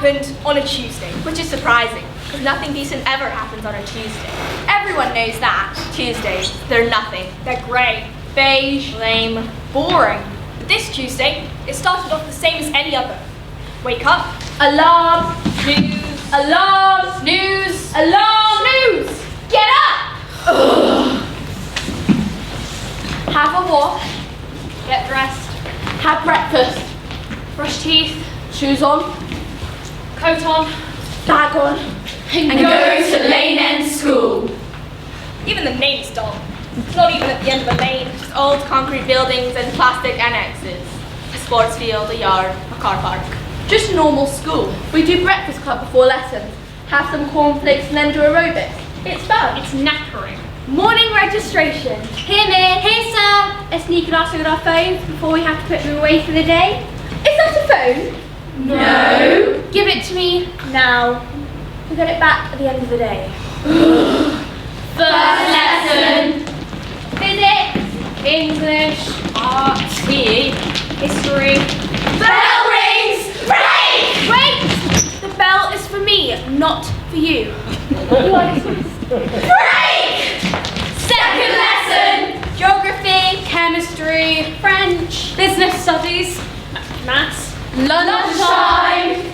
happened on a Tuesday, which is surprising, because nothing decent ever happens on a Tuesday. Everyone knows that. Tuesdays, they're nothing. They're grey, beige, lame, boring. But this Tuesday, it started off the same as any other. Wake up, alarm, snooze, alarm, snooze, alarm, snooze. Get up! Ugh. Have a wash, get dressed, have breakfast, brush teeth, shoes on, coat on, bag on, and go to Lane End School. Even the name's dull. It's not even at the end of a lane, just old concrete buildings and plastic annexes. A sports field, a yard, a car park. Just a normal school. We do breakfast club before lessons, have some cornflakes and then do aerobics. It's fun. It's knackering. Morning registration. Here, Miss. Here, sir. A sneaker also with our phones before we have to put them away for the day. Is that a phone? No. Give it to me now. We'll get it back at the end of the day. First lesson. Physics, English, art, PE, history. Bell rings! Break! Wait! The bell is for me, not for you. Break! Second lesson. Geography, chemistry, French, business studies, maths. Lunchtime!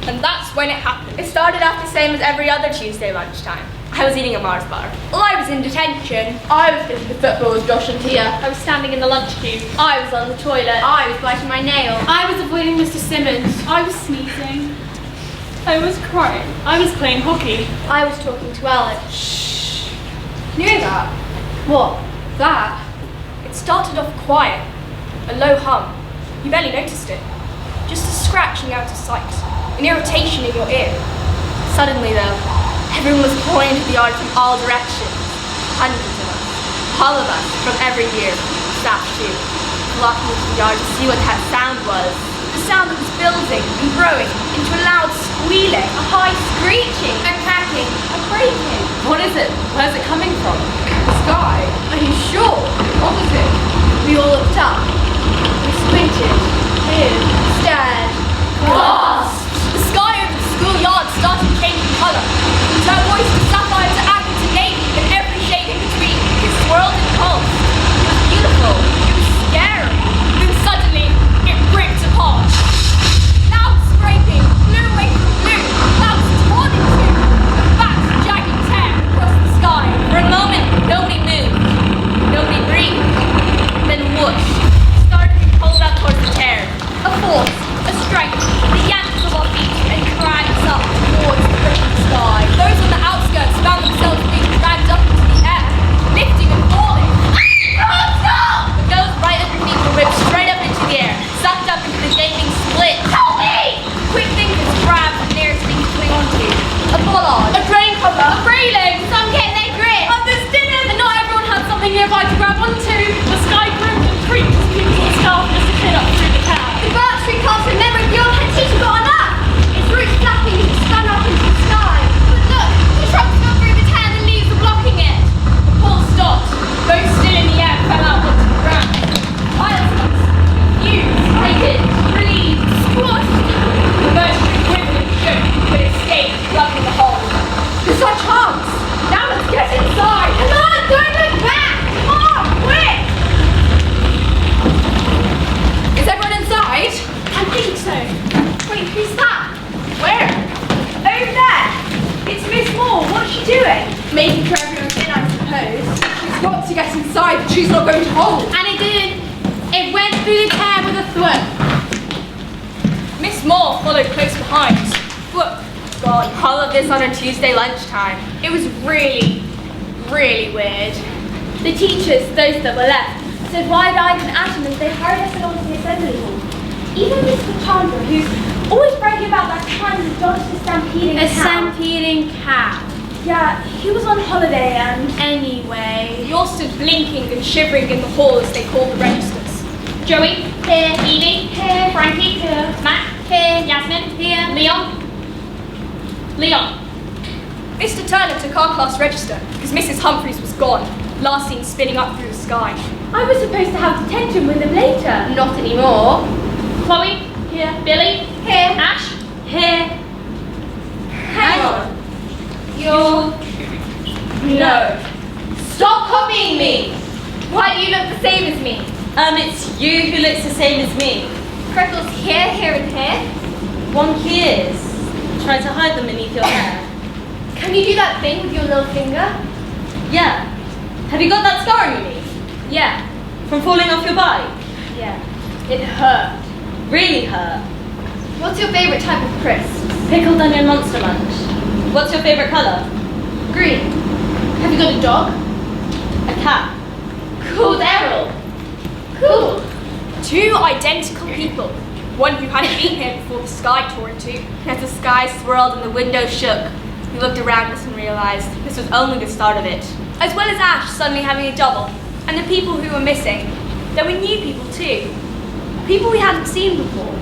And that's when it happened. It started off the same as every other Tuesday lunchtime. I was eating a Mars bar. Well, I was in detention. I was playing the football with Josh and Tia. I was standing in the lunch queue. I was on the toilet. I was biting my nail. I was avoiding Mr. Simmons. I was sneezing. I was crying. I was playing hockey. I was talking to Alex. Shh. Can you hear that? What? That? It started off quiet. A low hum. You barely noticed it. Just a scratching out of sight. An irritation in your ear. Suddenly, though, everyone was pouring into the yard from all directions. Hundreds of us. All of us from every year. Staff too. Flocking into the yard to see what that sound was. The sound that was building and growing into a loud squealing, a high screeching, a cracking, a breaking. What is it? Where's it coming from? The sky? Are you sure? What was it? We all looked up. We squinted, peered, stared, gasped. The sky over the schoolyard started changing colour. From turquoise to sapphire to aqua to navy and every shade in between. It swirled and pulsed. It was beautiful. It was scary. Then suddenly, it ripped apart. Loud scraping blew away from blue. Clouds torn in two. A vast, jagged tear across the sky. For a moment, nobody moved. Nobody breathed. Then whoosh. Started to pull up towards the tear. A force, a strength, the yanks of our feet and dragged us up towards the ripping sky. Those on the outskirts found themselves being dragged up into the air, lifting and falling. Stop! The girls right underneath were whipped straight up into the air, sucked up into the gaping split. Help me! Quick fingers grabbed the nearest thing to cling onto. A bollard, a drain cover, a railing. Some get their grip. Others didn't. And not everyone had something nearby to grab onto. The sky groomed and creaked as people and staff disappeared up through the cloud. The birch tree cast remembered the old head teacher got on up. Its roots flapping as it spun up into the sky. But look, the trunks got through the tan and leaves were blocking it. The pole stopped. Those still in the air fell out onto the ground. Alison, confused, frightened, relieved, squashed. The birch tree quivered and shook, but it stayed plugged in the hole. There's our chance. Now let's get inside. Come on, don't look back. Come on, quick. Is everyone inside? I think so. Wait, who's that? Where? Over there. It's Miss Moore. What's she doing? Making sure everyone's in, I suppose. She's got to get inside, but she's not going to hold. And it didn't. It went through the tear with a thwip. Miss Moore followed close behind. Whoop. God, all of this on a Tuesday lunchtime. It was really, really weird. The teachers, those that were left, stood wide-eyed and ashen as they hurried us along to the assembly hall. Even Mr. Chandra, who's always bragging about that time he dodged a stampeding cat. A stampeding cat. Yeah, he was on holiday and... Anyway... We all stood blinking and shivering in the hall as they called the registers. Joey? Here. Evie? Here. Frankie? Here. Matt? Here. Yasmin? Here. Leon? Leon. Mr. Turner took our class register because Mrs. Humphreys was gone, last seen spinning up through the sky. I was supposed to have detention with him later. Not anymore. Chloe? Here. Billy? Here. Ash? It's you who looks the same as me. Freckles here, here, and here. Wonky ears. Try to hide them beneath your hair. Can you do that thing with your little finger? Yeah. Have you got that scar on your knee? Yeah. From falling off your bike? Yeah. It hurt. Really hurt? What's your favourite type of crisps? Pickled onion monster munch. What's your favourite colour? Green. Have you got a dog? A cat. Called Errol. Cool. Two identical people. One who hadn't been here before the sky tore in two. As the sky swirled and the window shook, we looked around us and realized this was only the start of it. As well as Ash suddenly having a double. And the people who were missing. There were new people too. People we hadn't seen before.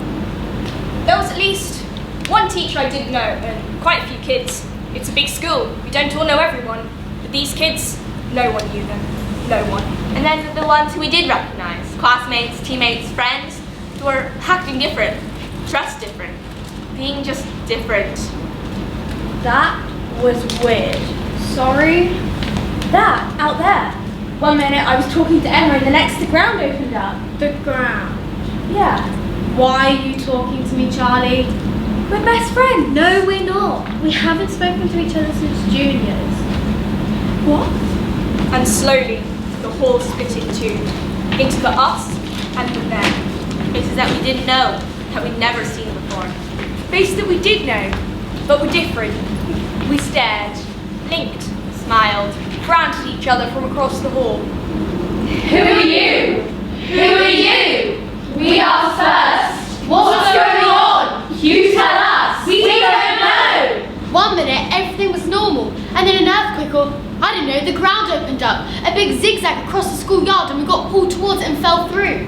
There was at least one teacher I did know, and quite a few kids. It's a big school. We don't all know everyone. But these kids, no one knew them. No one. And then the ones who we did recognize, classmates, teammates, friends, who were acting different, dressed different, being just different. That was weird. Sorry? That, out there. One minute I was talking to Emma and the next the ground opened up. The ground? Yeah. Why are you talking to me, Charlie? We're best friends. No, we're not. We haven't spoken to each other since juniors. What? And slowly, the hall split into the us and the them. Faces that we didn't know, that we'd never seen before. Faces that we did know, but were different. We stared, blinked, Smiled. frowned at each other from across the hall. Who are you? Who are you? We are first. What's going on? You tell us. We don't know. One minute, everything was normal, and then an earthquake or, I don't know, the ground opened up. A big zigzag across the schoolyard, and we got pulled towards it and fell through.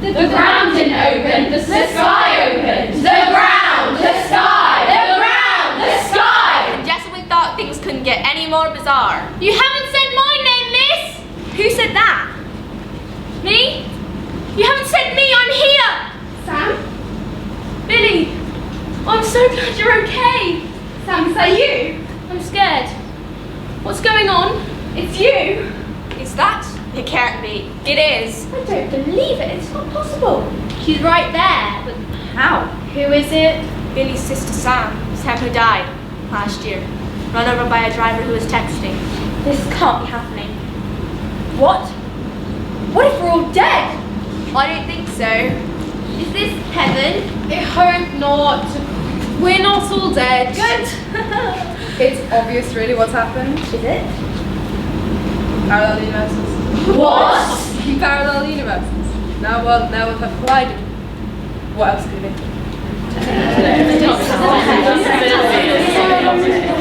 The ground didn't open. The sky opened. The ground. The sky. The ground. The sky. And just when we thought things couldn't get any more bizarre. You haven't said my name, miss! Who said that? Me? You haven't said me, I'm here! Sam? Billy! I'm so glad you're okay! Sam, is that you? I'm scared. What's going on? It's you! Is that? It can't be. It is. I don't believe it, it's not possible. She's right there. But how? Who is it? Billy's sister Sam. Sam who died last year. Run over by a driver who was texting. This can't be happening. What? What if we're all dead? I don't think so. Is this heaven? I hope not. We're not all dead. Good. It's obvious really what's happened. Is it? Parallel universes. What? Parallel universes. Now worlds have collided. What else could it be?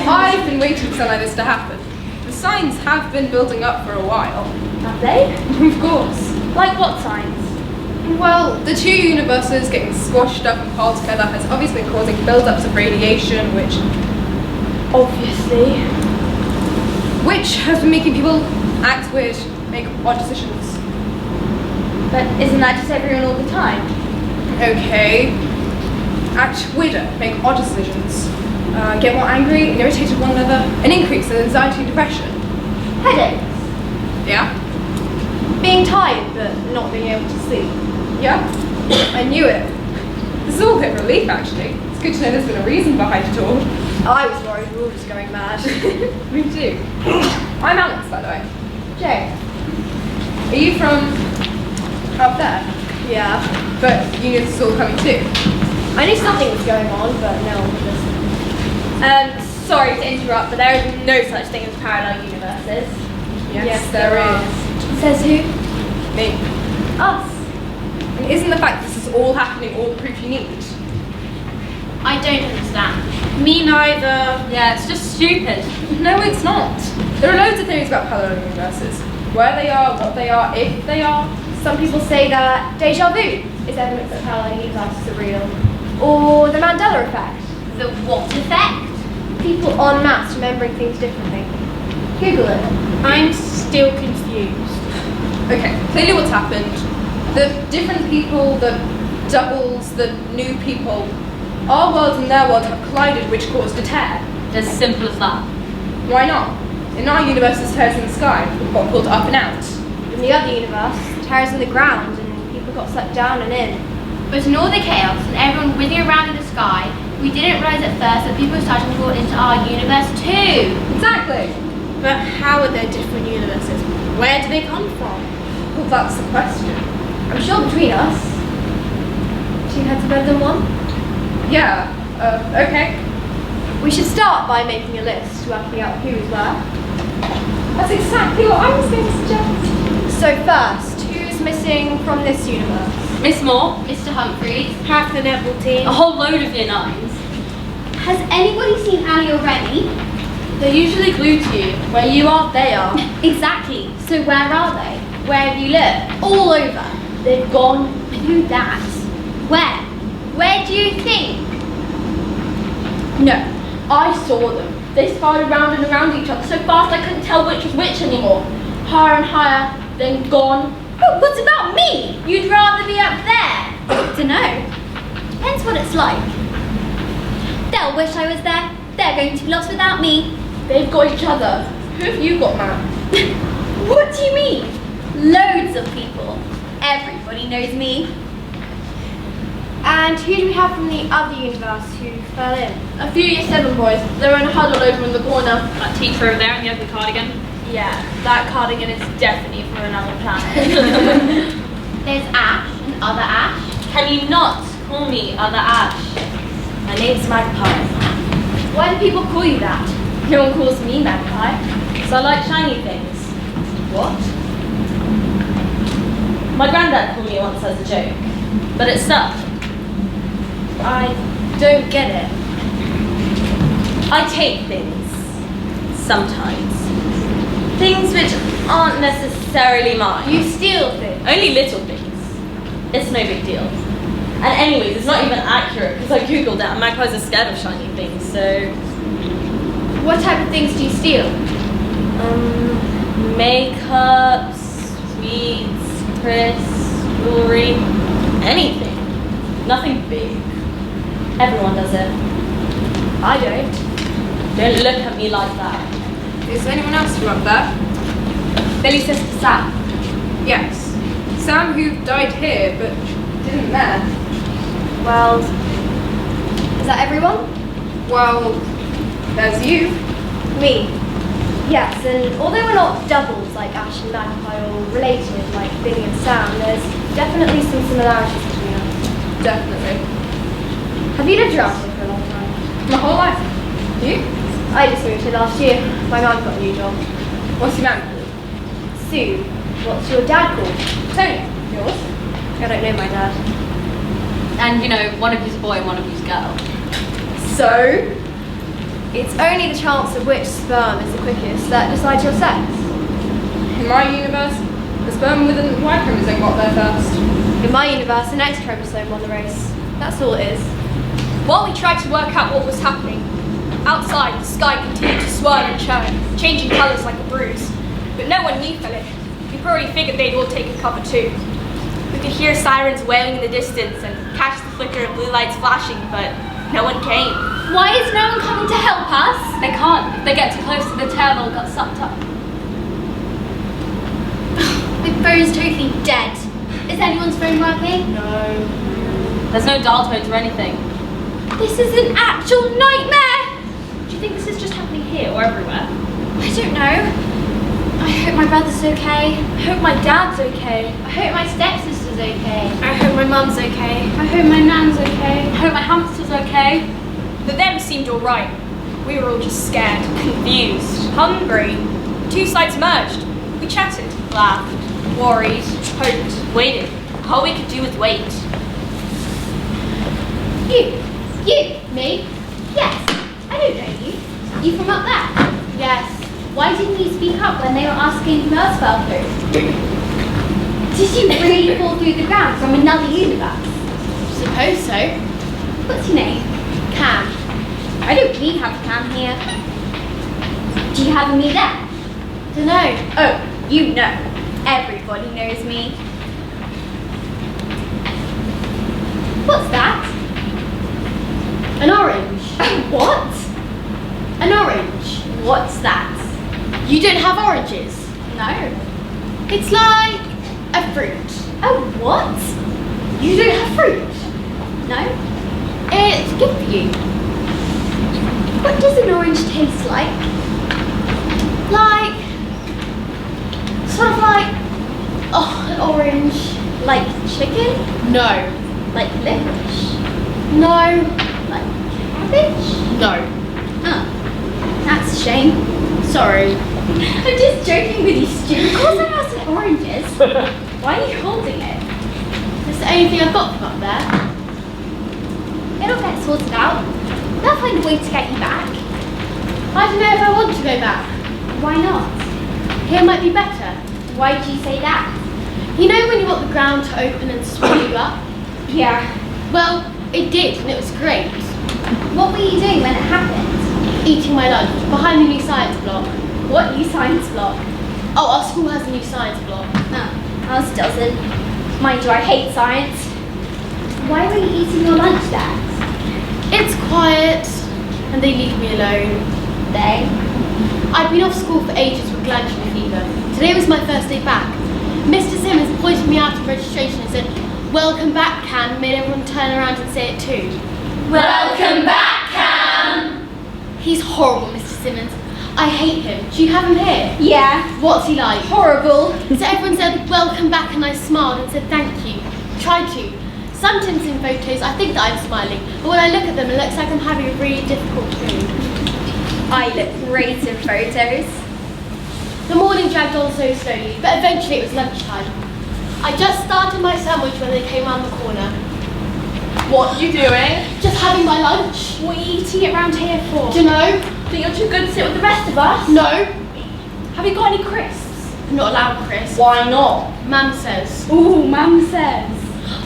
I've been waiting for something like this to happen. The signs have been building up for a while. Have they? Of course. Like what signs? Well, the two universes getting squashed up and piled together has obviously been causing build-ups of radiation, which has been making people act weird, make odd decisions. But isn't that just everyone all the time? Okay. Act weirder, make odd decisions, get more angry and irritated with one another, an increase in anxiety and depression. Headaches. Yeah? Being tired but not being able to sleep. Yeah? I knew it. This is all a bit of relief actually. It's good to know there's been a reason behind it all. I was worried we were all just going mad. Me too. I'm Alex, by the way. Jay. Are you from up there? Yeah. But you knew this is all coming too. I knew something was going on, but no one would listen. Sorry to interrupt, but there is no such thing as parallel universes. Yes, there is. Says who? Me. Us. And isn't the fact this is all happening all the proof you need? I don't understand. Me neither. Yeah, it's just stupid. No, it's not. There are loads of theories about parallel universes. Where they are, what they are, if they are. Some people say that deja vu is evidence that parallel universes are real. Or the Mandela effect. The what effect? People en masse remembering things differently. Google it. I'm still confused. Okay, clearly what's happened. The different people, the doubles, the new people, our worlds and their worlds have collided, which caused a tear. As simple as that. Why not? In our universe, there's tears in the sky, we've got pulled up and out. In the other universe, tears in the ground, and got sucked down and in. But in all the chaos and everyone whizzing around in the sky, we didn't realise at first that people started to fall into our universe too. Exactly. But how are there different universes? Where do they come from? Well, that's the question. I'm sure between us, 2 heads are better than one. Yeah, okay. We should start by making a list, working out who's where. That's exactly what I was going to suggest. So first, who's missing from this universe? Miss Moore, Mr. Humphreys. Half the netball team. a whole load of year 9s. Has anybody seen Annie already? They're usually glued to you. Where you are, they are. Exactly. So where are they? Where have you looked? All over. They've gone. I knew that. Where? Where do you think? No, I saw them. They spiraled around and around each other so fast I couldn't tell which was which anymore. Higher and higher, then gone. But what about me? You'd rather be up there. Dunno. Depends what it's like. They'll wish I was there. They're going to be lost without me. They've got each other. Who have you got, Matt? What do you mean? Loads of people. Everybody knows me. And who do we have from the other universe who fell in? A few year 7 boys. They were in a huddle over in the corner. That teacher over there in the ugly cardigan. Yeah, that cardigan is definitely from another planet. There's Ash and other Ash. Can you not call me other Ash? My name's Magpie. Why do people call you that? No one calls me Magpie. So I like shiny things. What? My granddad called me once as a joke, but it stuck. I don't get it. I take things. Sometimes. Things which aren't necessarily mine. You steal things. Only little things. It's no big deal. And anyways, it's not even accurate because I googled it and magpies are scared of shiny things, so... What type of things do you steal? Makeup, sweets, crisps, jewelry, anything. Nothing big. Everyone does it. I don't. Don't look at me like that. Is anyone else from up there? Billy's sister Sam. Yes. Sam, who died here, but didn't there. Well, is that everyone? Well, there's you. Me. Yes, and although we're not doubles like Ash and Magpie or related like Billy and Sam, there's definitely some similarities between us. Definitely. Have you lived around here for a long time? My whole life. You? I just moved here last year. My mum got a new job. What's your name? Sue, what's your dad called? Tony. Yours? I don't know my dad. And you know, one of you's a boy and one of you's a girl. So? It's only the chance of which sperm is the quickest that decides your sex. In my universe, the sperm with a Y chromosome got there first. In my universe, an X chromosome won the race. That's all it is. While we tried to work out what was happening, outside the sky continued to swirl and churn, changing colours like a bruise. But no one knew Philip. We probably figured they'd all taken cover too. We could hear sirens wailing in the distance and catch the flicker of blue lights flashing, but no one came. Why is no one coming to help us? They can't. If they get too close to the tail, they'll get sucked up. My phone's totally dead. Is anyone's phone working? No. There's no dial tones or anything. This is an actual nightmare! Do you think this is just happening here or everywhere? I don't know. I hope my brother's okay. I hope my dad's okay. I hope my stepsister's okay. I hope my mum's okay. I hope my nan's okay. I hope my hamster's okay. The them seemed alright. We were all just scared, Confused. hungry. Two sides merged. We chatted, laughed, worried, hoped. Waited. All we could do was wait. You, me? Yes. I don't know you. You from up there? Yes. Why didn't you speak up when they were asking who else fell through? Did you really fall through the ground from another universe? Suppose so. What's your name? Cam. I don't really have a Cam here. Do you have a me there? Dunno. Oh, you know. Everybody knows me. What's that? An orange. What? An orange. What's that? You don't have oranges. No. It's like a fruit. Oh, what? You don't have fruit? No? It's good for you. What does an orange taste like? Like... sort of like... oh, an orange... like chicken? No. Like licorice? No. Like cabbage? No. Oh, that's a shame. Sorry. I'm just joking with you, Stu. Of course I have some oranges. Why are you holding it? That's the only thing I've got from up there. It'll get sorted out. They'll find a way to get you back. I don't know if I want to go back. Why not? Here might be better. Why do you say that? You know when you want the ground to open and swallow you up? Yeah. Well, it did, and it was great. What were you doing when it happened? Eating my lunch behind the new science block. What new science block? Oh, our school has a new science block. Oh, ours doesn't. Mind you, I hate science. Why were you eating your lunch there? It's quiet, and they leave me alone. They? I'd been off school for ages with glandular fever. Today was my first day back. Mr. Simmons pointed me out at registration and said, "Welcome back, Cam," and made everyone turn around and say it too. Welcome back, Cam! He's horrible, Mr. Simmons. I hate him. Do you have him here? Yeah. What's he like? Horrible. So everyone said, "Welcome back," and I smiled and said thank you. Tried to. Sometimes in photos I think that I'm smiling, but when I look at them it looks like I'm having a really difficult period. I look great in photos. The morning dragged on so slowly, but eventually it was lunchtime. I just started my sandwich when they came round the corner. What are you doing? Just having my lunch. What are you eating it round here for? Do you know? Think you're too good to sit with the rest of us? No. Have you got any crisps? I'm not allowed, Chris. Why not? Mum says. Ooh, Mum says.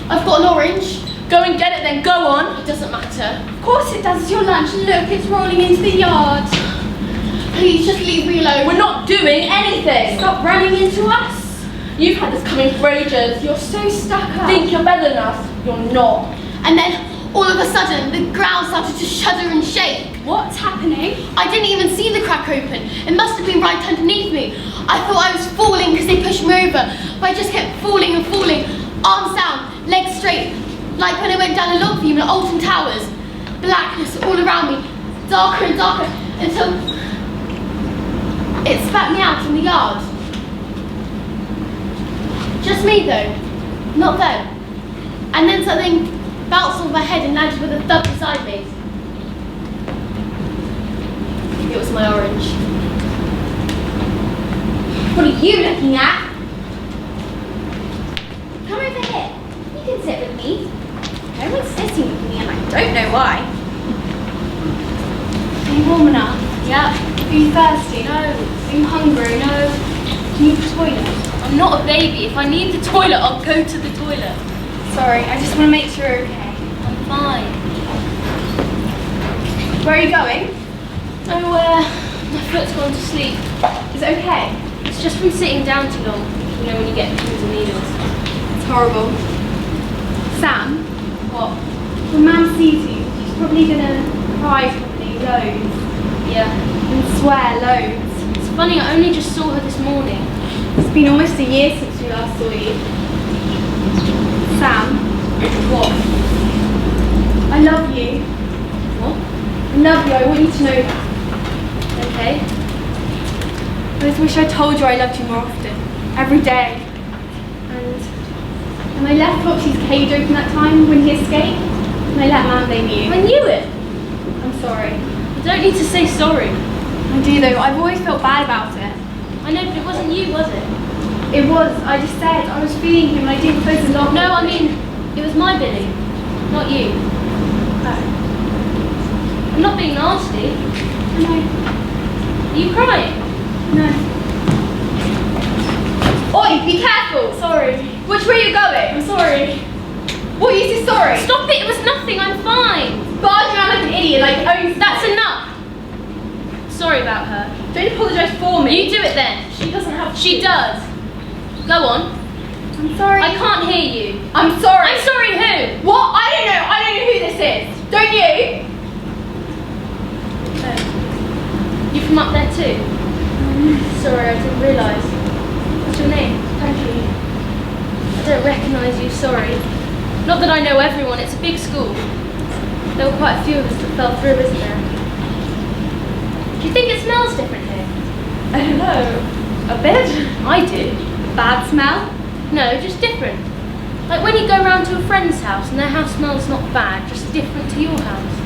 I've got an orange. Go and get it then, go on. It doesn't matter. Of course it does. It's your lunch. Look, it's rolling into the yard. Please just leave me alone. We're not doing anything. Stop running into us. You've had this coming for ages. You're so stuck up. Think you're better than us. You're not. And then all of a sudden the ground started to shudder and shake. What's happening? I didn't even see the crack open. It must have been right underneath me. I thought I was falling because they pushed me over, but I just kept falling and falling. Arms down, legs straight, like when I went down a log beam at Alton Towers. Blackness all around me, darker and darker, until it spat me out in the yard. Just me though, not them. And then something bounced off my head and landed with a thud beside me. It was my orange. What are you looking at? Come over here. You can sit with me. No one's sitting with me and I don't know why. Are you warm enough? Yeah. Are you thirsty? No. Are you hungry? No. Do you need the toilet? I'm not a baby. If I need the toilet, I'll go to the toilet. Sorry, I just want to make sure you're okay. I'm fine. Where are you going? Nowhere. My foot's gone to sleep. Is it okay? It's just from sitting down too long. You know when you get pins and needles. It's horrible. Sam, What? when Mum sees you, she's probably gonna cry loads Yeah. and swear loads. It's funny, I only just saw her this morning. It's been almost a year since we last saw you. Sam, What? I love you. What? I love you, I want you to know that. Okay. I just wish I told you I loved you more often. Every day. And I left Foxy's cage open that time when he escaped. And I let Mum blame you. I knew it. I'm sorry. You don't need to say sorry. I do though, I've always felt bad about it. I know, but it wasn't you, was it? It was, I just said, I was feeding him and I didn't close the lock. No, I mean, it was my Billy, not you. I'm not being nasty. No. Are you crying? No. Oi, be careful! Sorry. Which way are you going? I'm sorry. What, you say sorry? Stop it, it was nothing, I'm fine. Barging around like an idiot, like owns That's enough. Sorry about her. Don't apologise for me. You do it then. She doesn't have She does. Go on. I'm sorry. I can't hear you. I'm sorry. I'm sorry who? What? I don't know who this is. Don't you? You from up there too? Sorry, I didn't realise. What's your name? Thank you. I don't recognise you, sorry. Not that I know everyone, it's a big school. There were quite a few of us that fell through, isn't there? Do you think it smells different here? I don't know. A bit? I do. Bad smell? No, just different. Like when you go round to a friend's house and their house smells not bad, just different to your house.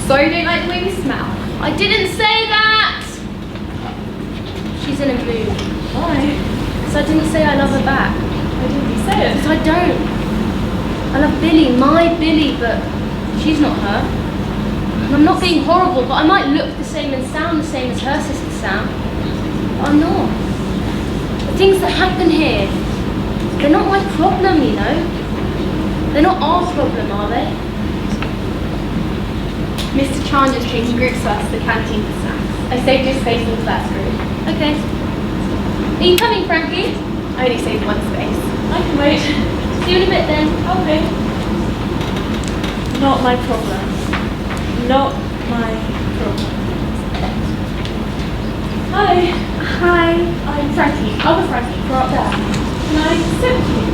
So you don't like the way we smell? I didn't say that! She's in a mood. Why? Because I didn't say I love her back. Why didn't you say it? Because I don't. I love Billy, my Billy, but she's not her. And I'm not being horrible, but I might look the same and sound the same as her sister Sam. But I'm not. The things that happen here, they're not my problem, you know. They're not our problem, are they? Mr. Chandler's taking groups to us to the canteen for snacks. I saved his space in the first group. Okay. Are you coming, Frankie? I only saved one space. I can wait. See you in a bit then. Okay. Not my problem. Not my problem. Hi. Hi. I'm Frankie. Other Frankie. We're up there. Can I sit with you?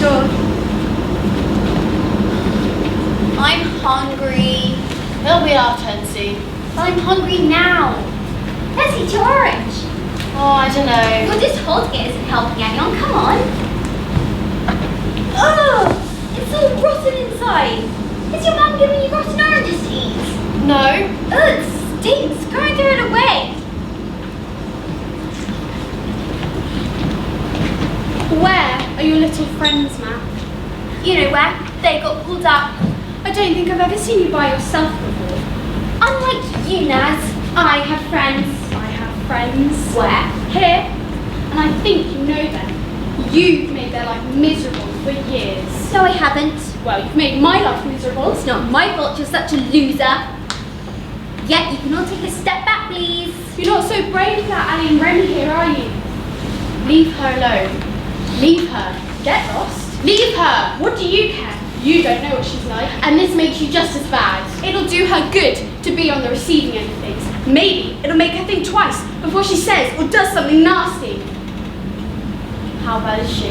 Sure. I'm hungry. It'll be our turn soon. I'm hungry now. Let's eat your orange. Oh, I don't know. Well, this Holgate isn't helping anyone. Come on. Oh, it's all rotten inside. Is your mum giving you rotten oranges to eat? No. Ugh, it stinks. Go and throw it away. Where are your little friends, Matt? You know where? They got pulled up. I don't think I've ever seen you by yourself before. Unlike you, Naz, I have friends. I have friends. Where? Here. And I think you know them. You've made their life miserable for years. No, I haven't. Well, you've made my life miserable. It's not my fault you're such a loser. Yet you can all take a step back, please. You're not so brave for that Annie and Remy here, are you? Leave her alone. Leave her. Get lost. Leave her. What do you care? You don't know what she's like. And this makes you just as bad. It'll do her good to be on the receiving end of things. Maybe it'll make her think twice before she says or does something nasty. How bad is she?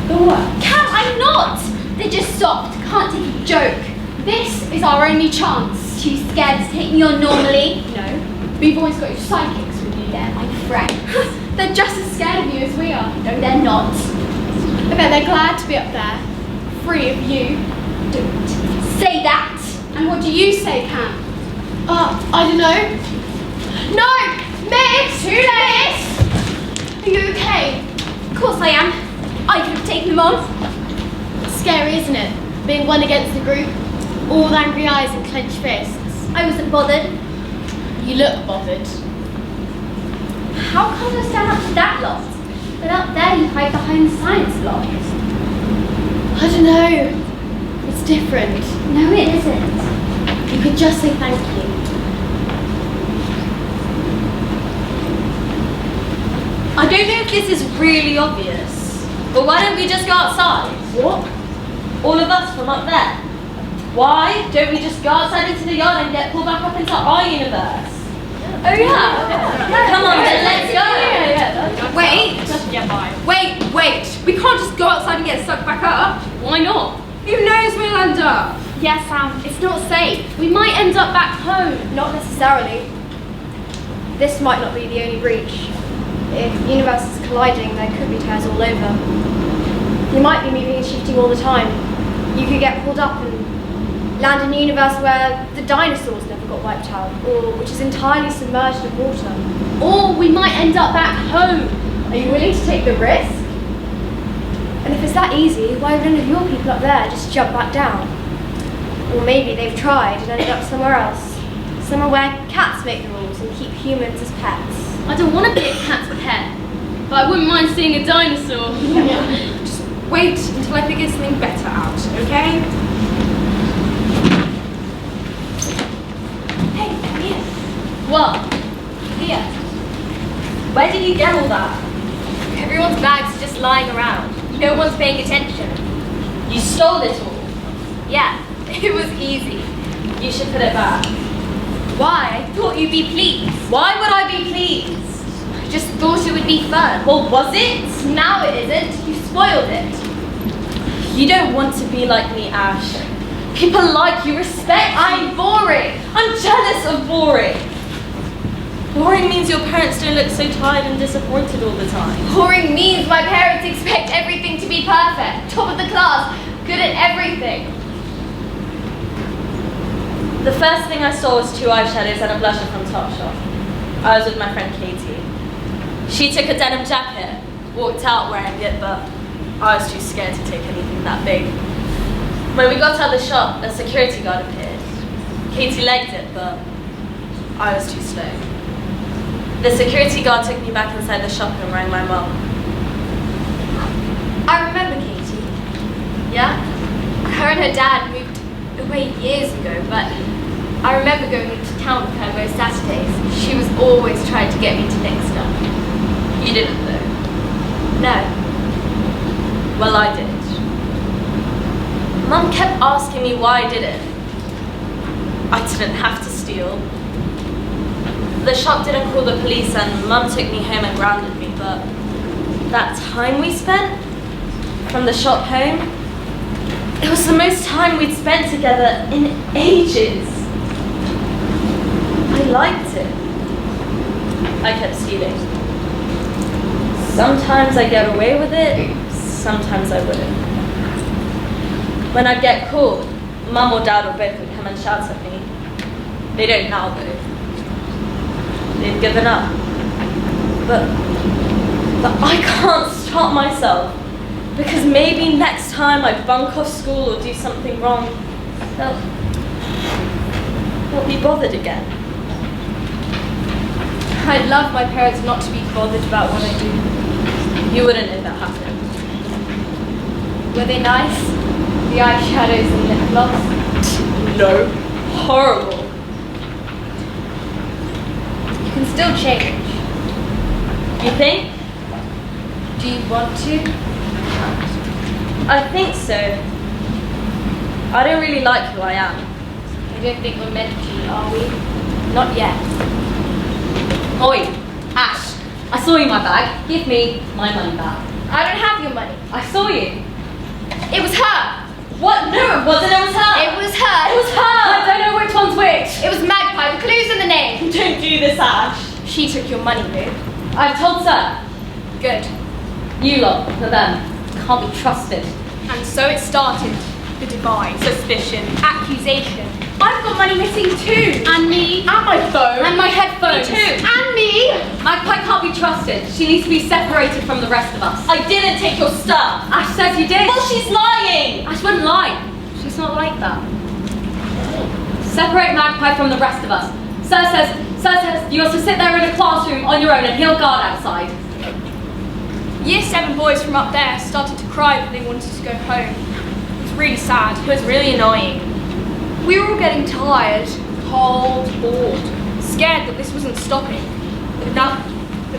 The what? Cam, I'm not. They're just soft. Can't take a joke. This is our only chance. Too scared to take me on normally. No. We've always got your psychics with you. They're my friends. They're just as scared of you as we are. No, they're not. I bet they're glad to be up there. Free of you. Don't say that. And what do you say, Cam? I don't know. No! Miss! Too late! Are you okay? Of course I am. I could have taken them on. Scary, isn't it? Being one against the group. All with angry eyes and clenched fists. I wasn't bothered. You look bothered. How come I stand up to that lot? But up there you hide behind the science block. I don't know. It's different. No, it isn't. You could just say thank you. I don't know if this is really obvious, but why don't we just go outside? What? All of us from up there. Why don't we just go outside into the yard and get pulled back up into our universe? Oh yeah. Come on then, let's go. Wait! We can't just go outside and get sucked back up. Why not? Who knows we'll end up? Yes, Sam. It's not safe. We might end up back home. Not necessarily. This might not be the only breach. If universes are colliding, there could be tears all over. You might be moving and shifting all the time. You could get pulled up and land in a universe where the dinosaurs never got wiped out, or which is entirely submerged in water. Or we might end up back home. Are you willing to take the risk? And if it's that easy, why would any of your people up there just jump back down? Or maybe they've tried and ended up somewhere else. Somewhere where cats make the rules and keep humans as pets. I don't want to be a cat's pet, but I wouldn't mind seeing a dinosaur. Just wait until I figure something better out, okay? Hey, Mia. What? Mia. Where did you get all that? Everyone's bags are just lying around. No one's paying attention. You stole it all. Yeah, it was easy. You should put it back. Why? I thought you'd be pleased. Why would I be pleased? I just thought it would be fun. Well, was it? Now it isn't. You spoiled it. You don't want to be like me, Ash. People like you, respect you. I'm boring. I'm jealous of boring. Boring means your parents don't look so tired and disappointed all the time. Boring means my parents expect everything to be perfect. Top of the class, good at everything. The first thing I saw was 2 eyeshadows and a blusher from Topshop. I was with my friend Katie. She took a denim jacket, walked out wearing it, but I was too scared to take anything that big. When we got out of the shop, a security guard appeared. Katie legged it, but I was too slow. The security guard took me back inside the shop and rang my mum. I remember Katie. Yeah? Her and her dad moved away years ago, but I remember going into town with her most Saturdays. She was always trying to get me to nick stuff. You didn't though. No. Well, I did. Mum kept asking me why I did it. I didn't have to steal. The shop didn't call the police and Mum took me home and grounded me, but that time we spent from the shop home, it was the most time we'd spent together in ages. I liked it. I kept stealing. Sometimes I get away with it, sometimes I wouldn't. When I'd get caught, Mum or Dad or both would come and shout at me. They don't now though. They've given up. But I can't stop myself. Because maybe next time I bunk off school or do something wrong, they'll be bothered again. I'd love my parents not to be bothered about what I do. You wouldn't if that happened. Were they nice? The eyeshadows and lip gloss? No. Horrible. You can still change. You think? Do you want to? I think so. I don't really like who I am. I don't think we're meant to, are we? Not yet. Oi, Ash, I saw you in my bag. Give me my money back. I don't have your money. I saw you. It was her. What? No, it wasn't. It was her. It was her. It was her. I don't know which one's which. It was Magpie. The clue's in the name. Don't do this, Ash. She took your money, Lou. I've told Sir. Good. You lot, for them, can't be trusted. And so it started. The divine suspicion, accusation. I've got money missing too. And me. And my phone. And my headphones. Me too. And me. Magpie can't be trusted. She needs to be separated from the rest of us. I didn't take your stuff. Ash says you did. Well, she's lying. Ash wouldn't lie. She's not like that. Separate Magpie from the rest of us. Sir says you have to sit there in a classroom on your own and he'll guard outside. Year 7 boys from up there started to cry that they wanted to go home. It was really sad. It was really annoying. We were all getting tired, cold, bored, scared that this wasn't stopping. That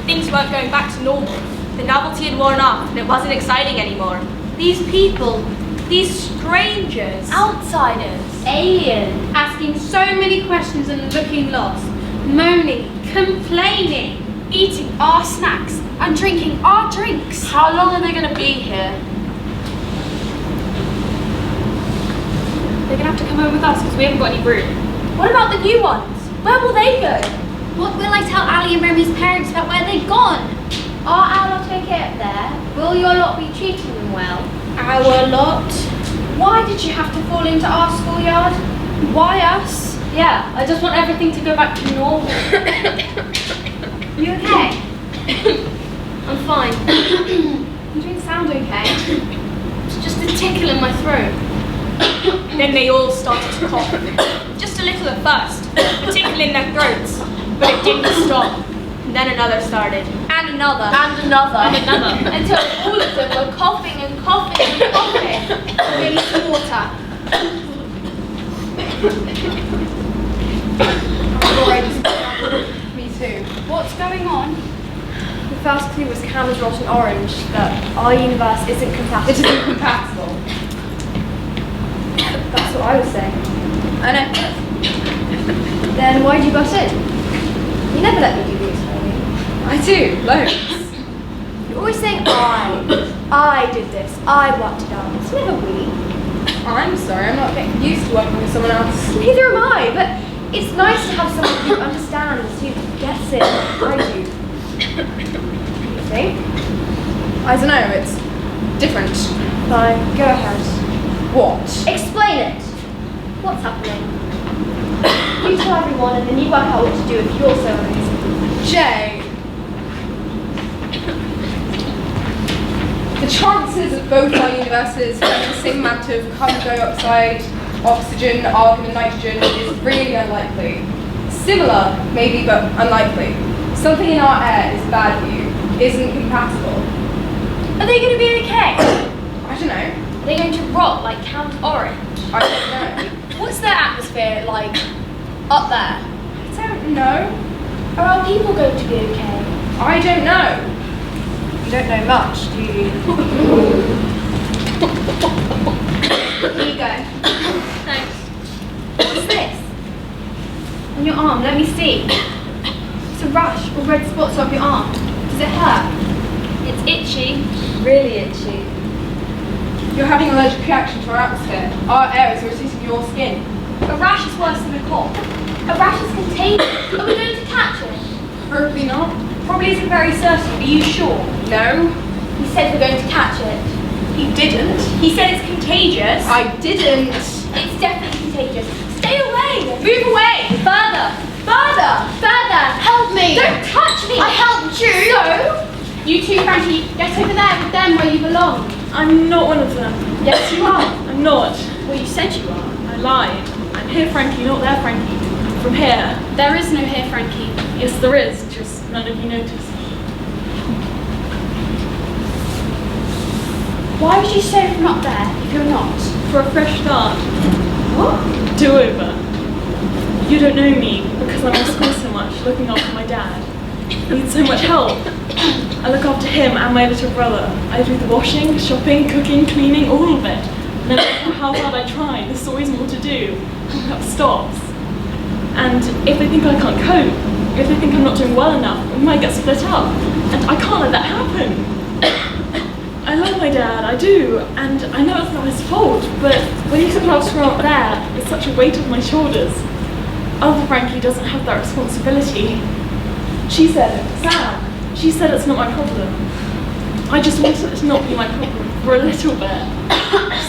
things weren't going back to normal. The novelty had worn off and it wasn't exciting anymore. These people, these strangers, Outsiders. Aliens. Asking so many questions and looking lost. Moaning. Complaining. eating our snacks and drinking our drinks. How long are they going to be here? They're going to have to come home with us because we haven't got any room. What about the new ones? Where will they go? What will I tell Ali and Remy's parents about where they've gone? Are our lot okay up there? Will your lot be treating them well? Our lot? Why did you have to fall into our schoolyard? Why us? Yeah, I just want everything to go back to normal. You okay? I'm fine. You don't sound okay. It's just a tickle in my throat. Then they all started to cough. Just a little at first, a tickle in their throats, but it didn't stop. And then another started, and another, and another, and another, until all of them were coughing and coughing and coughing. We need some water. Me too. What's going on? The first clue was Cam's rotten orange, that our universe isn't compatible. It isn't compatible. That's what I was saying. I know. Then why'd you butt in? You never let me do these for me. I do, loads. You're always saying I did this, I worked it out. It's never we. I'm sorry, I'm not getting used to working with someone else. Neither am I, but it's nice to have someone who understands, who gets it. I do. You think? I don't know, it's different. Fine, go ahead. What? Explain it. What's happening? You tell everyone and then you work out what to do if you're so amazing. Jay. The chances of both our universes having the same amount of carbon dioxide, oxygen, argon and nitrogen is really unlikely. Similar, maybe, but unlikely. Something in our air is bad for you, isn't compatible. Are they going to be okay? I don't know. Are they going to rot like Count Orange? I don't know. What's their atmosphere like up there? I don't know. Are our people going to be okay? I don't know. You don't know much, do you? Here you go. Thanks. What's this? On your arm, let me see. It's a rash or red spots up your arm. Does it hurt? It's itchy. Really itchy. You're having an allergic reaction to our atmosphere. Our air is irritating your skin. A rash is worse than a cough. A rash is contagious. Are we going to catch it? Probably not. Probably isn't very certain. Are you sure? No. He said we're going to catch it. He didn't. He said it's contagious. I didn't. It's definitely contagious. Stay away! Move away. Further! Further! Further! Help me! Don't touch me! I helped you! So, you two, Frankie, get over there with them where you belong. I'm not one of them. Yes, you are. I'm not. Well, you said you are. I lied. I'm here, Frankie, not there, Frankie. I'm from here. There is no here, Frankie. Yes, there is, just none of you noticed. Why would you say from up there if you're not? For a fresh start. What? Do-over. You don't know me because I'm in school so much, looking after my dad. I need so much help. I look after him and my little brother. I do the washing, shopping, cooking, cleaning, all of it. No matter how hard I try, there's always more to do. It never stops. And if they think I can't cope, if they think I'm not doing well enough, we might get split up. And I can't let that happen. I love my dad, I do, and I know it's not his fault, but when he's looking after up there, it's such a weight off my shoulders. Other Frankie doesn't have that responsibility. She said it, Sam. She said it's not my problem. I just wanted it to not be my problem for a little bit,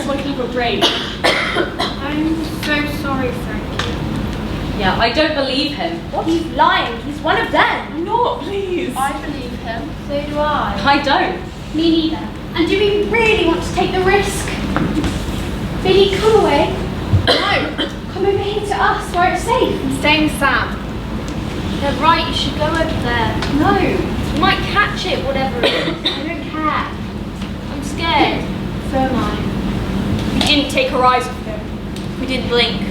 so I can have a break. I'm so sorry, Frankie. Yeah, I don't believe him. What? He's lying. He's one of them. I'm not, please. I believe him. So do I. I don't. Me neither. And do we really want to take the risk? Billy, come away. No. Come over here to us where it's safe. I'm staying with Sam. They're right, you should go over there. No. You might catch it, whatever it is. I don't care. I'm scared. So am I. We didn't take our eyes off him. We didn't blink.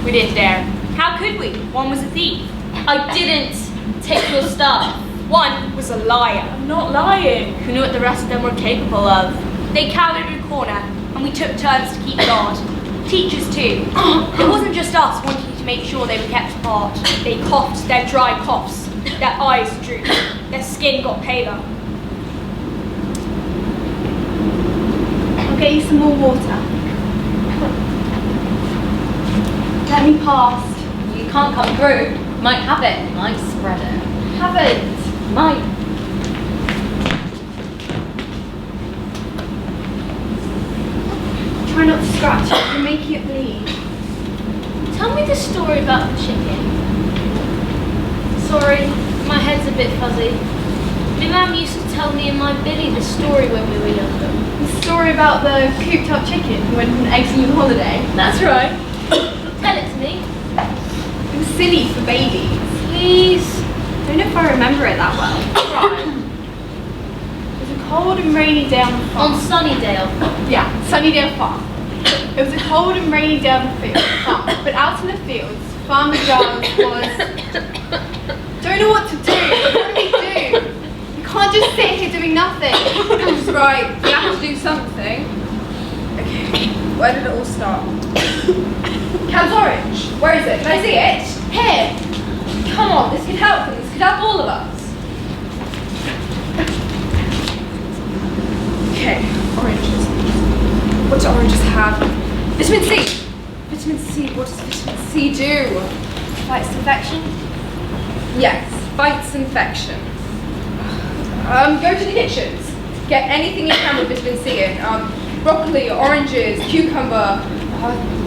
We didn't dare. How could we? One was a thief. I didn't take your stuff. One was a liar. I'm not lying. Who knew what the rest of them were capable of. They cowered in a corner, and we took turns to keep guard. Teachers too. It wasn't just us wanting to make sure they were kept apart. They coughed their dry coughs. Their eyes drooped. Their skin got paler. I'll get you some more water. Let me past. You can't come through. Might have it. Might spread it. Haven't. Might. Try not to scratch it. You're making it bleed. Tell me the story about the chicken. Sorry, my head's a bit fuzzy. My mum used to tell me and my Billy the story when we were younger. The story about the cooped up chicken who went on an eggs-and holiday. That's right. Tell it to me. It was silly for babies. Please. I don't know if I remember it that well. Right. It was a cold and rainy day on the farm. On Sunnydale. Yeah, Sunnydale Farm. It was a cold and rainy day on the farm, but out in the fields, Farmer Giles was... Don't know what to do. What do we do? You can't just sit here doing nothing. That's right, we have to do something. Okay, where did it all start? Cam's orange. Where is it? Can I see it? Here. Come on, this could help them. This could help all of us. What do oranges have? Vitamin C! Vitamin C, what does vitamin C do? Fights infection? Yes, fights infection. Go to the kitchens. Get anything you can with vitamin C in. Broccoli, oranges, cucumber,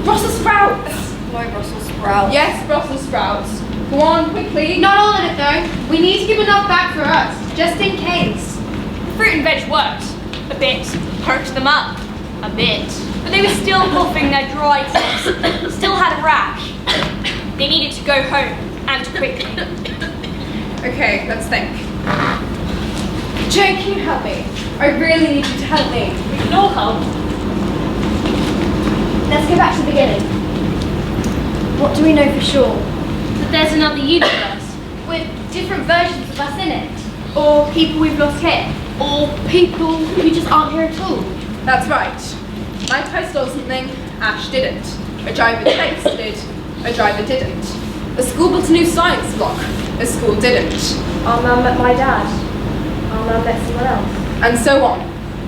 Brussels sprouts. No Brussels sprouts. Yes, Brussels sprouts. Go on, quickly. Not all of it though. We need to give enough back for us, just in case. Fruit and veg worked. A bit. Perked them up. A bit. But they were still coughing their dry tips. Still had a rash. They needed to go home, and quickly. Okay, let's think. Jane, can you help me? I really need you to help me. We can all help. Let's go back to the beginning. What do we know for sure? That there's another universe. With different versions of us in it. Or people we've lost here. Or people who just aren't here at all. That's right. Like I stole something, Ash didn't. A driver tasted, a driver didn't. A school built a new science block, a school didn't. Our mum met my dad. Our mum met someone else. And so on.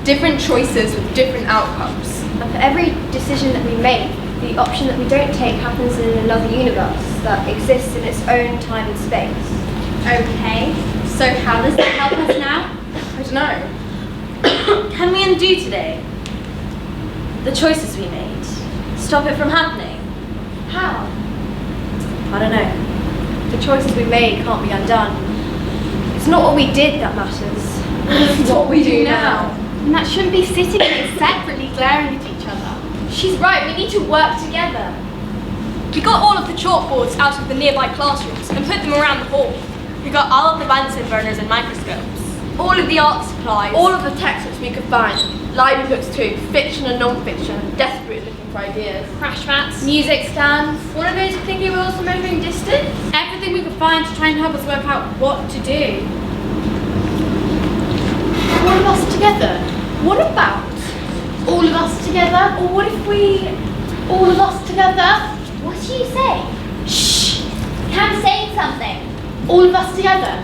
Different choices with different outcomes. And for every decision that we make, the option that we don't take happens in another universe that exists in its own time and space. Okay, so how does that help us now? I don't know. Can we undo today the choices we made? Stop it from happening? How? I don't know. The choices we made can't be undone. It's not what we did that matters. It's what we do now. And that shouldn't be sitting here separately glaring at each other. She's right, we need to work together. We got all of the chalkboards out of the nearby classrooms and put them around the hall. We got all of the Bunsen burners and microscopes. All of the art supplies. All of the textbooks we could find. Library books too, fiction and non-fiction. Desperate looking for ideas. Crash mats. Music stands. One of those clicky wheels for measuring distance. Everything we could find to try and help us work out what to do. All of us together. What about? All of us together. Or what if we... All of us together. What are you saying? Shh. Cam's saying something. All of us together.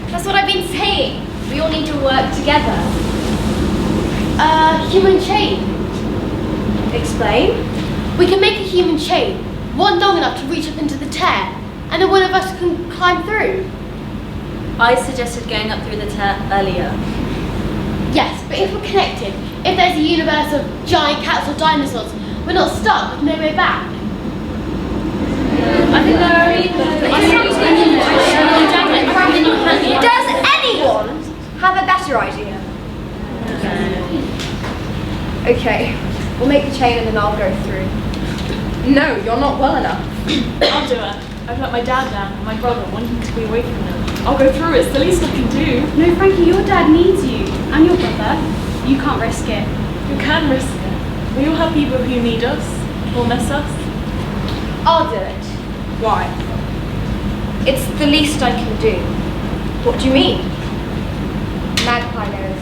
That's what I've been saying. We all need to work together. Human chain. Explain? We can make a human chain, one long enough to reach up into the tear, and then one of us can climb through. I suggested going up through the tear earlier. Yes, but if we're connected, if there's a universe of giant cats or dinosaurs, we're not stuck with no way back. I think there are even. Does anyone have a better idea? Okay, we'll make the chain and then I'll go through. No, you're not well enough. I'll do it. I've let my dad down and my brother wanting to be away from them. I'll go through it. It's the least I can do. No, Frankie, your dad needs you. And your brother. You can't risk it. You can risk it. We all have people who need us or miss us. I'll do it. Why? It's the least I can do. What do you mean? Magpie knows.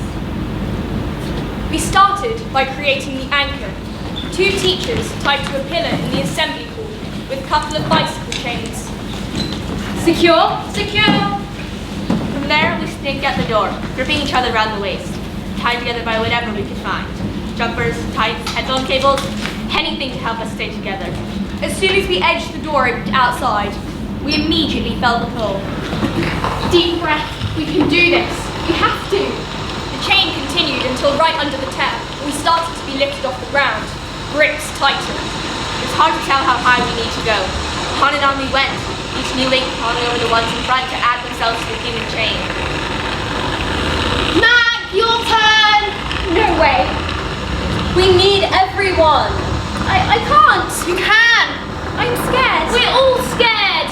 We started by creating the anchor. 2 teachers tied to a pillar in the assembly hall with a couple of bicycle chains. Secure? Secure! From there, we sneaked out the door, gripping each other around the waist, tied together by whatever we could find. Jumpers, tights, headphone cables, anything to help us stay together. As soon as we edged the door outside, we immediately felt the pull. Deep breath. We can do this. We have to. The chain continued until right under the tear, we started to be lifted off the ground. Grips tightened. It's hard to tell how high we need to go. On and on we went, each new link crawling over the ones in front to add themselves to the human chain. Mag, your turn! No way. We need everyone. I can't. You can! I'm scared. We're all scared!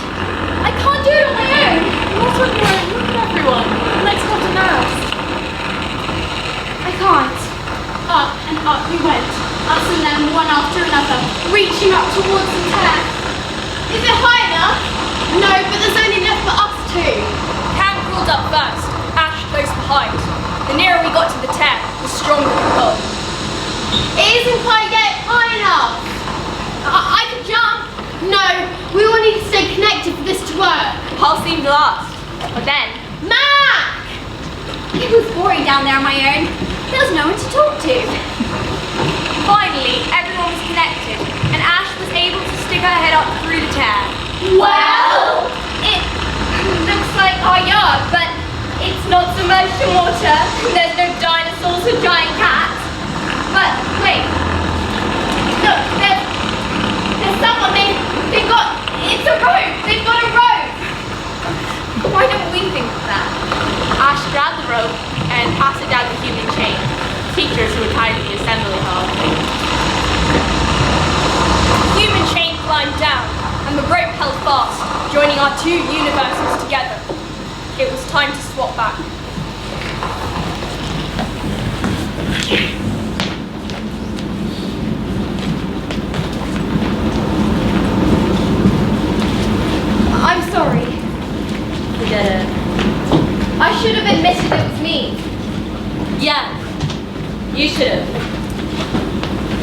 I can't do it on my own. Not on your own. Look at everyone. Let's go to nurse. I can't. Up and up we went. Us and them, one after another, reaching up towards the tear. Is it high enough? No, but there's only enough for us two. Cam crawled up first, Ash close behind. The nearer we got to the tear, the stronger the pull. It isn't quite yet high enough. I can jump. No, we all need to stay connected for this to work. Paul seemed lost, but then Mac! It was boring down there on my own. There was no one to talk to. Finally, everyone was connected, and Ash was able to stick her head up through the tear. Well, it looks like our yard, but it's not submerged in water. There's no dinosaurs or giant cats. But wait, look, there's someone. They've got. It's a rope. They've got a rope. Why don't we think of that? Ash grabbed the rope and passed it down the human chain. Teachers who were tied in the assembly hall. The human chain climbed down, and the rope held fast, joining our two universes together. It was time to swap back. I'm sorry. We did it. I should have admitted it was me. Yeah, you should have.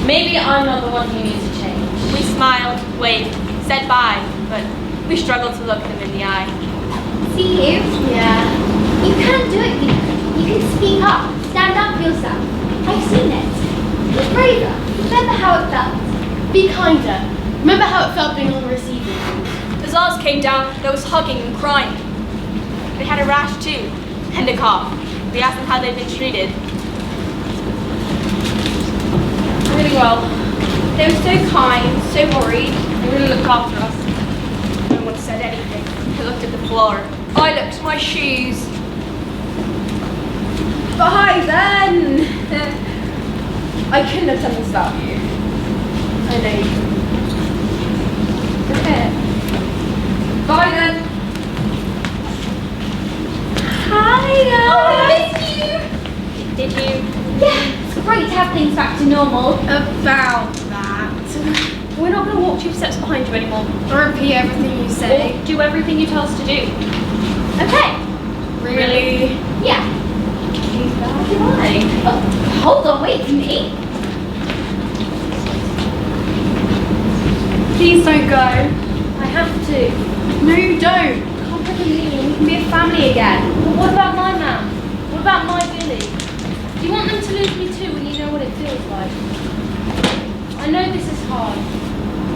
Maybe I'm not the one who needs to change. We smiled, waved, said bye, but we struggled to look them in the eye. See you? Yeah. You can do it, Peter. You can speak up. Stand up for yourself. I've seen it. Be braver. Remember how it felt. Be kinder. Remember how it felt being on the receiving end. As ours came down, there was hugging and crying. They had a rash too, and a cough. We asked them how they'd been treated. Really well. They were so kind, so worried. They really looked after us. No one said anything. I looked at the floor. I looked at my shoes. But hi then! I couldn't have done this without you. I know you couldn't. Okay. Bye then! Hi, I missed you. Did you? Yeah, it's great to have things back to normal. About that. We're not going to walk 2 steps behind you anymore. Or repeat everything you say. Or do everything you tell us to do. Okay. Really? Yeah. Why? Oh, hold on, wait for me. Please don't go. I have to. No, you don't. Come with me. We can be a family again. But what about my man? What about my Billy? Do you want them to lose me too when you know what it feels like? I know this is hard,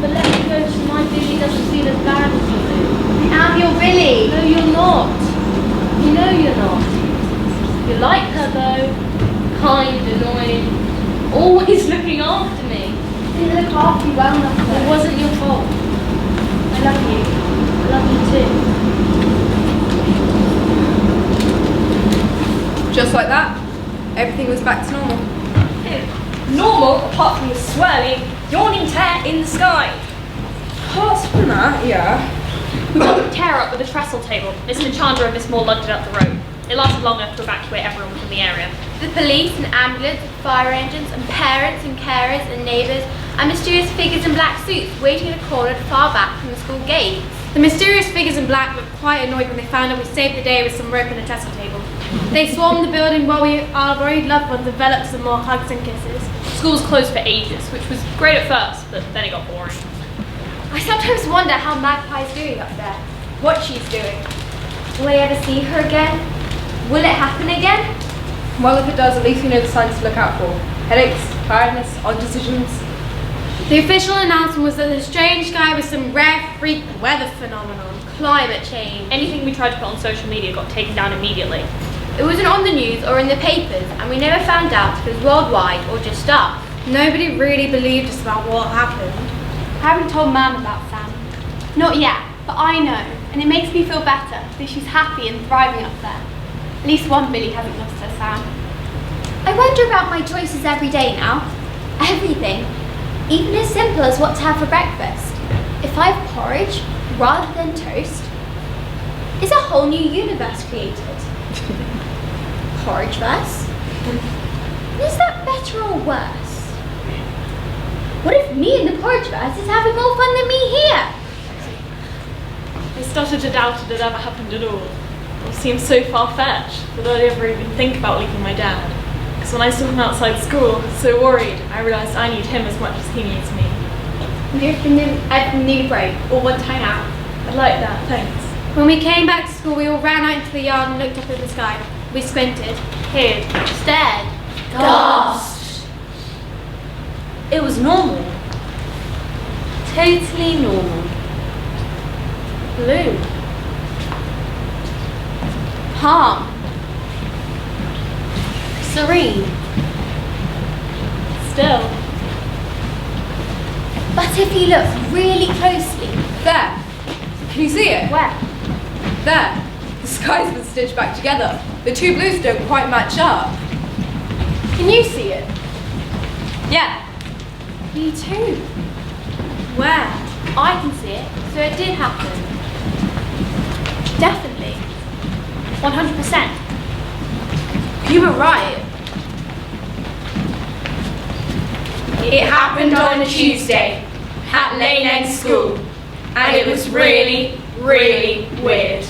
but let me go so my Billy doesn't feel as bad as you do. I'm your Billy. No, you're not. You know you're not. You like her though. Kind, annoying, always looking after me. They look after you well enough. It wasn't your fault. I love you. I love you too. Just like that, everything was back to normal. Normal, apart from the swirling, yawning tear in the sky. Apart from that, yeah. We got the tear up with a trestle table. Mr. Chandler and Miss Moore lugged it up the road. It lasted long enough to evacuate everyone from the area. The police and ambulance, fire engines, and parents and carers and neighbours, and mysterious figures in black suits waiting in a corner far back from the school gates. The mysterious figures in black looked quite annoyed when they found out we saved the day with some rope and a trestle table. They swarmed the building while our worried loved ones enveloped some more hugs and kisses. School was closed for ages, which was great at first, but then it got boring. I sometimes wonder how Magpie's doing up there. What she's doing. Will I ever see her again? Will it happen again? Well, if it does, at least we know the signs to look out for. Headaches, tiredness, odd decisions. The official announcement was that the strange sky was some rare freak weather phenomenon. Climate change. Anything we tried to put on social media got taken down immediately. It wasn't on the news or in the papers, and we never found out if it was worldwide or just us. Nobody really believed us about what happened. I haven't told Mum about Sam. Not yet, but I know, and it makes me feel better that she's happy and thriving up there. At least one Billy hasn't lost her Sam. I wonder about my choices every day now. Everything. Even as simple as what to have for breakfast. If I have porridge rather than toast, is a whole new universe created. Porridge-verse? Is that better or worse? What if me in the porridge-verse is having more fun than me here? I started to doubt it had ever happened at all. It seemed so far-fetched that I'd ever even think about leaving my dad. Because when I saw him outside school, so worried, I realised I need him as much as he needs me. I've need a break, or one time out. I'd like that, thanks. When we came back to school, we all ran out into the yard and looked up at the sky. We squinted, hid, stared, gasped. It was normal. Totally normal. Blue. Calm. Serene. Still. But if you look really closely, There. Can you see it? where? There. The sky's been stitched back together. The two blues don't quite match up. Can you see it? Yeah. Me too. Where? I can see it, so it did happen. Definitely. 100%. You were right. It happened on a Tuesday at Lane End School, and it was really, really weird.